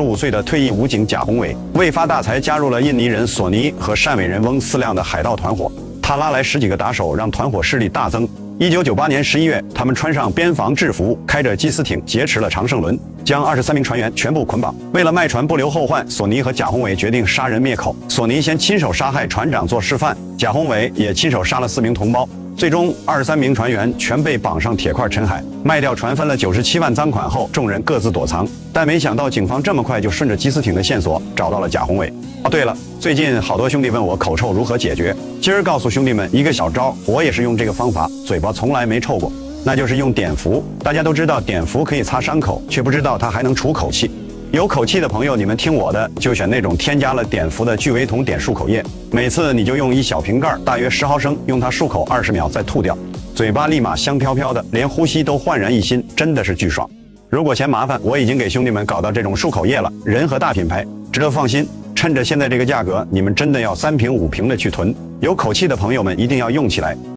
5岁的退役武警贾宏伟为发大财，加入了印尼人索尼和汕尾人翁4辆的海盗团伙。他拉来10几个打手，让团伙势力大增。1998年11月，他们穿上边防制服，开着缉私艇劫持了常胜轮，将23名船员全部捆绑。为了卖船不留后患，索尼和贾宏伟决定杀人灭口。索尼先亲手杀害船长做示范，贾宏伟也亲手杀了4名同胞。最终，23名船员全被绑上铁块沉海。卖掉船分了97万赃款后，众人各自躲藏。但没想到，警方这么快就顺着缉私艇的线索找到了贾宏伟。哦，对了，最近好多兄弟问我口臭如何解决，今儿告诉兄弟们一个小招，我也是用这个方法，嘴巴从来没臭过，那就是用碘伏。大家都知道碘伏可以擦伤口，却不知道它还能除口气。有口气的朋友，你们听我的，就选那种添加了碘伏的聚维酮碘漱口液。每次你就用一小瓶盖，大约10毫升，用它漱口20秒，再吐掉，嘴巴立马香飘飘的，连呼吸都焕然一新，真的是巨爽。如果嫌麻烦，我已经给兄弟们搞到这种漱口液了，人和大品牌，值得放心。趁着现在这个价格，你们真的要3瓶5瓶的去囤。有口气的朋友们一定要用起来。